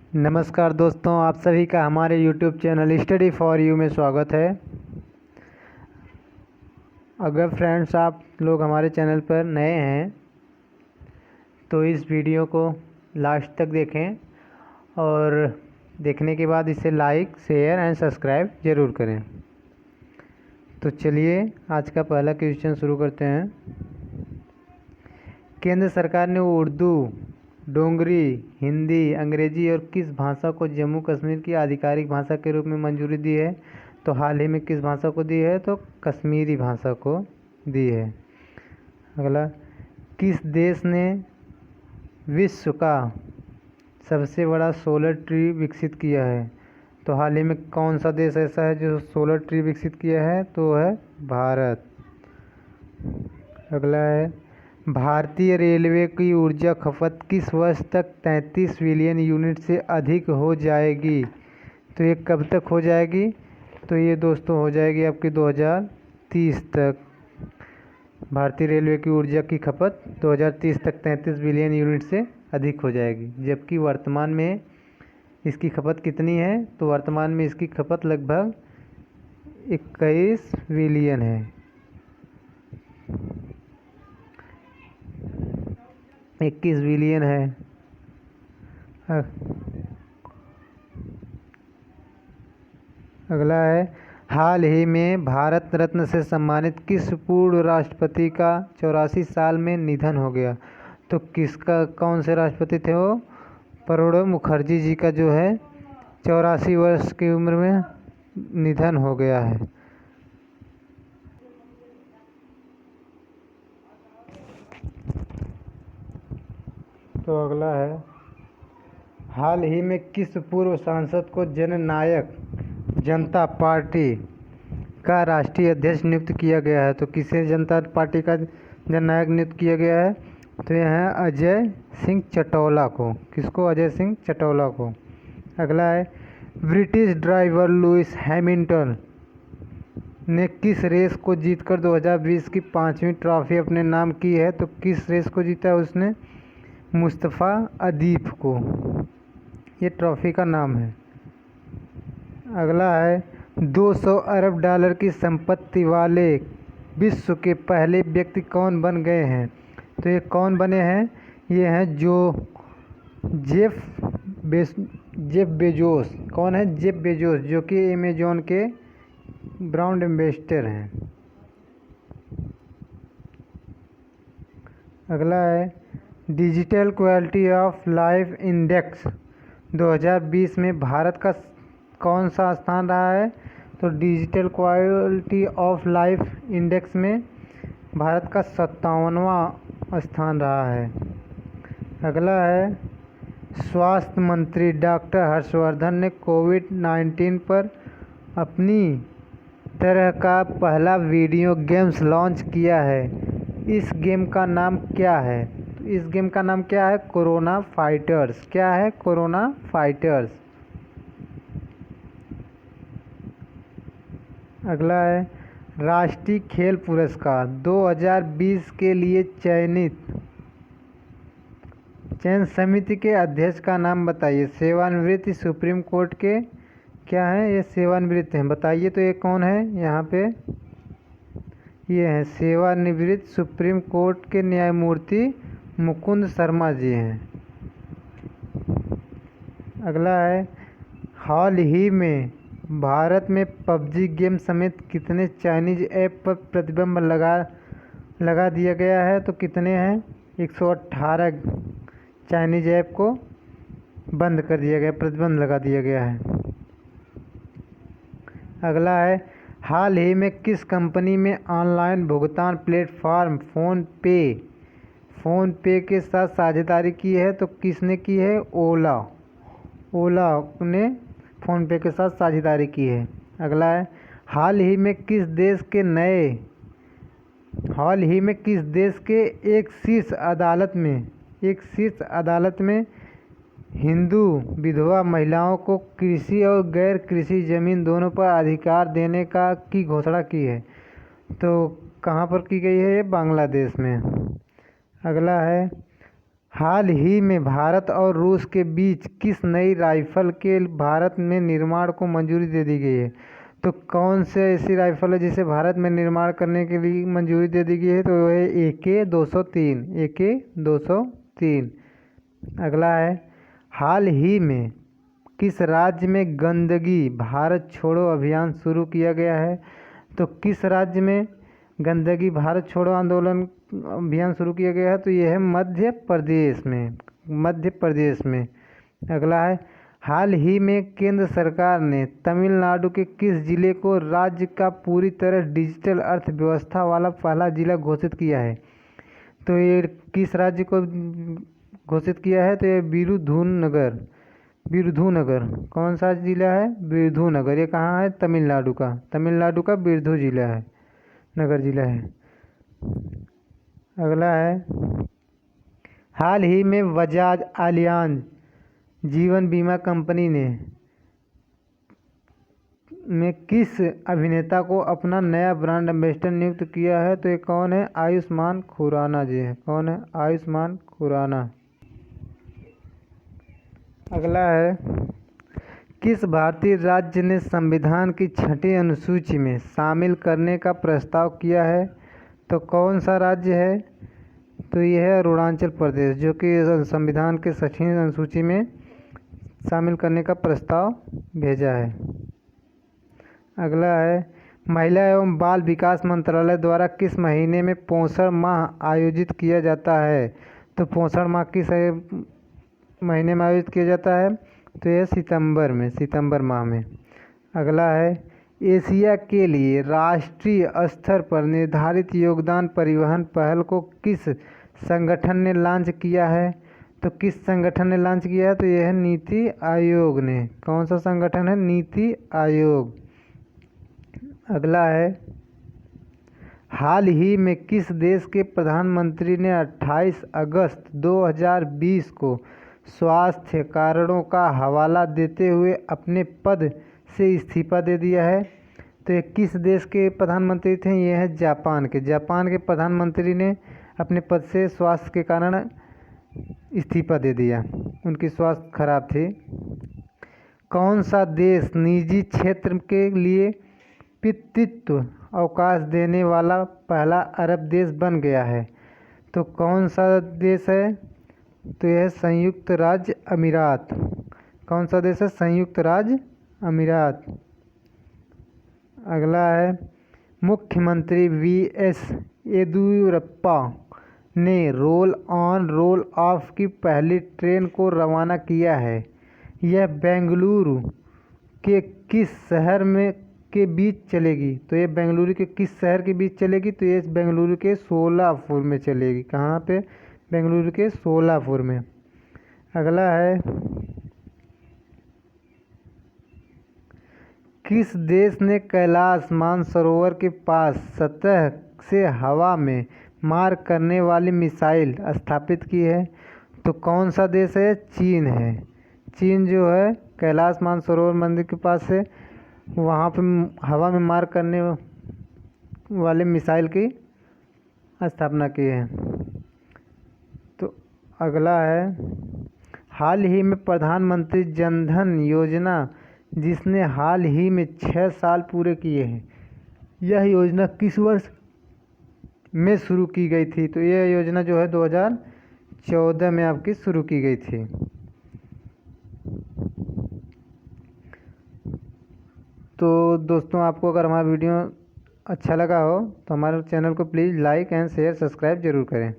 नमस्कार दोस्तों, आप सभी का हमारे YouTube channel study for you में स्वागत है। अगर फ्रेंड्स आप लोग हमारे चैनल पर नए हैं तो इस वीडियो को लास्ट तक देखें और देखने के बाद इसे लाइक, शेयर एंड सब्सक्राइब ज़रूर करें। तो चलिए आज का पहला क्वेश्चन शुरू करते हैं। केंद्र सरकार ने उर्दू, डोगरी, हिंदी, अंग्रेजी और किस भाषा को जम्मू कश्मीर की आधिकारिक भाषा के रूप में मंजूरी दी है? तो हाल ही में किस भाषा को दी है? तो कश्मीरी भाषा को दी है। अगला, किस देश ने विश्व का सबसे बड़ा सोलर ट्री विकसित किया है? तो हाल ही में कौन सा देश ऐसा है जो सोलर ट्री विकसित किया है? तो है भारत। अगला है, भारतीय रेलवे की ऊर्जा खपत किस वर्ष तक 33 बिलियन यूनिट से अधिक हो जाएगी? तो ये कब तक हो जाएगी? तो ये दोस्तों हो जाएगी आपकी 2030 तक। भारतीय रेलवे की ऊर्जा की खपत 2030 तक 33 बिलियन यूनिट से अधिक हो जाएगी, जबकि वर्तमान में इसकी खपत कितनी है? तो वर्तमान में इसकी खपत लगभग 21 बिलियन है। 21 बिलियन है। अगला है, हाल ही में भारत रत्न से सम्मानित किस पूर्व राष्ट्रपति का 84 साल में निधन हो गया? तो किसका, कौन से राष्ट्रपति थे वो? प्रणब मुखर्जी जी का जो है 84 वर्ष की उम्र में निधन हो गया है। तो अगला है, हाल ही में किस पूर्व सांसद को जननायक जनता पार्टी का राष्ट्रीय अध्यक्ष नियुक्त किया गया है? तो किसे जनता पार्टी का जननायक नियुक्त किया गया है? तो यह है अजय सिंह चटौला को। किसको? अजय सिंह चटौला को। अगला है, ब्रिटिश ड्राइवर लुइस हैमिल्टन ने किस रेस को जीतकर 2020 की 5वीं ट्रॉफी अपने नाम की है? तो किस रेस को जीता है उसने? मुस्तफ़ा अदीप को ये ट्रॉफी का नाम है। अगला है, 200 अरब डॉलर की संपत्ति वाले विश्व के पहले व्यक्ति कौन बन गए हैं? तो ये कौन बने हैं? ये हैं जेफ बेजोस। कौन है? जेफ बेजोस, जो कि अमेजोन के ब्रांड एम्बेसडर हैं। अगला है, digital quality of life index 2020 में भारत का कौन सा स्थान रहा है? तो digital quality of life index में भारत का 57वां स्थान रहा है। अगला है, स्वास्थ्य मंत्री डॉक्टर हर्षवर्धन ने कोविड-19 पर अपनी तरह का पहला वीडियो गेम्स लॉन्च किया है। इस गेम का नाम क्या है? इस गेम का नाम क्या है? Corona fighters. क्या है? Corona fighters. अगला है, राष्ट्रीय खेल पुरस्कार 2020 के लिए चयन समिति के अध्यक्ष का नाम बताइए। सेवानिवृत्त सुप्रीम कोर्ट के क्या है? ये सेवानिवृत्त हैं। बताइए तो ये कौन है? यहाँ पे ये है सेवानिवृत्त सुप्रीम कोर्ट के न्यायमूर्ति मुकुंद शर्मा जी हैं। अगला है, हाल ही में भारत में पबजी गेम समेत कितने चाइनीज ऐप पर प्रतिबंध लगा दिया गया है? तो कितने हैं? 118 चाइनीज ऐप को बंद कर दिया गया, प्रतिबंध लगा दिया गया है। अगला है, हाल ही में किस कंपनी में ऑनलाइन भुगतान प्लेटफॉर्म फ़ोन पे के साथ साझेदारी की है? तो किसने की है? ओला ने फ़ोन पे के साथ साझेदारी की है। अगला है, हाल ही में किस देश के एक शीर्ष अदालत में हिंदू विधवा महिलाओं को कृषि और गैर कृषि जमीन दोनों पर अधिकार देने की घोषणा की है? तो कहाँ पर की गई है? ये बांग्लादेश में। अगला है, हाल ही में भारत और रूस के बीच किस नई राइफल के भारत में निर्माण को मंजूरी दे दी गई है? तो कौन से ऐसी राइफल है जिसे भारत में निर्माण करने के लिए मंजूरी दे दी गई है? तो वो है AK-203। AK-203। अगला है, हाल ही में किस राज्य में गंदगी भारत छोड़ो अभियान शुरू किया गया है? तो किस राज्य में गंदगी भारत छोड़ो आंदोलन अभियान शुरू किया गया है? तो यह है मध्य प्रदेश में। मध्य प्रदेश में। अगला है, हाल ही में केंद्र सरकार ने तमिलनाडु के किस जिले को राज्य का पूरी तरह डिजिटल अर्थव्यवस्था वाला पहला जिला घोषित किया है? तो ये किस राज्य को घोषित किया है? तो ये विरुधुनगर। विरुधुनगर कौन सा जिला है? विरुधुनगर। ये कहाँ है? तमिलनाडु का। तमिलनाडु का विरुधु जिला है, नगर जिला है। अगला है, हाल ही में बजाज एलियांज जीवन बीमा कंपनी ने किस अभिनेता को अपना नया ब्रांड एम्बेसडर नियुक्त किया है? तो ये कौन है? आयुष्मान खुराना जी है। कौन है? आयुष्मान खुराना। अगला है, किस भारतीय राज्य ने संविधान की 6ठी अनुसूची में शामिल करने का प्रस्ताव किया है? तो कौन सा राज्य है? तो यह है अरुणाचल प्रदेश, जो कि संविधान के 6ठी अनुसूची में शामिल करने का प्रस्ताव भेजा है। अगला है, महिला एवं बाल विकास मंत्रालय द्वारा किस महीने में पोषण माह आयोजित किया जाता है? तो पोषण माह किस महीने में आयोजित किया जाता है? तो यह सितंबर में, सितंबर माह में। अगला है, एशिया के लिए राष्ट्रीय स्तर पर निर्धारित योगदान परिवहन पहल को किस संगठन ने लॉन्च किया है? तो किस संगठन ने लॉन्च किया है? तो यह है नीति आयोग ने। कौन सा संगठन है? नीति आयोग। अगला है, हाल ही में किस देश के प्रधानमंत्री ने 28 अगस्त 2020 को स्वास्थ्य कारणों का हवाला देते हुए अपने पद से इस्तीफा दे दिया है? तो ये किस देश के प्रधानमंत्री थे? ये है जापान के। जापान के प्रधानमंत्री ने अपने पद से स्वास्थ्य के कारण इस्तीफा दे दिया, उनकी स्वास्थ्य खराब थी। कौन सा देश निजी क्षेत्र के लिए पितृत्व अवकाश देने वाला पहला अरब देश बन गया है? तो कौन सा देश है? तो यह संयुक्त राज्य अमीरात। कौन सा देश है? संयुक्त राज्य अमीरात। अगला है, मुख्यमंत्री VS येदियुरप्पा ने रोल ऑन रोल ऑफ की पहली ट्रेन को रवाना किया है। यह बेंगलुरु के किस शहर में के बीच चलेगी? तो ये बेंगलुरु के किस शहर के बीच चलेगी? तो ये बेंगलुरु के सोलापुर में चलेगी। कहाँ पे? बेंगलुरु के सोलापुर में। अगला है, किस देश ने कैलाश मानसरोवर के पास सतह से हवा में मार करने वाली मिसाइल स्थापित की है? तो कौन सा देश है? चीन है। चीन जो है कैलाश मानसरोवर मंदिर के पास से वहाँ पे हवा में मार करने वाले मिसाइल की स्थापना की है। तो अगला है, हाल ही में प्रधानमंत्री जन धन योजना जिसने हाल ही में 6 साल पूरे किए हैं, यह योजना किस वर्ष में शुरू की गई थी? तो यह योजना जो है 2014 में आपकी शुरू की गई थी। तो दोस्तों, आपको अगर हमारा वीडियो अच्छा लगा हो तो हमारे चैनल को please like and share subscribe ज़रूर करें।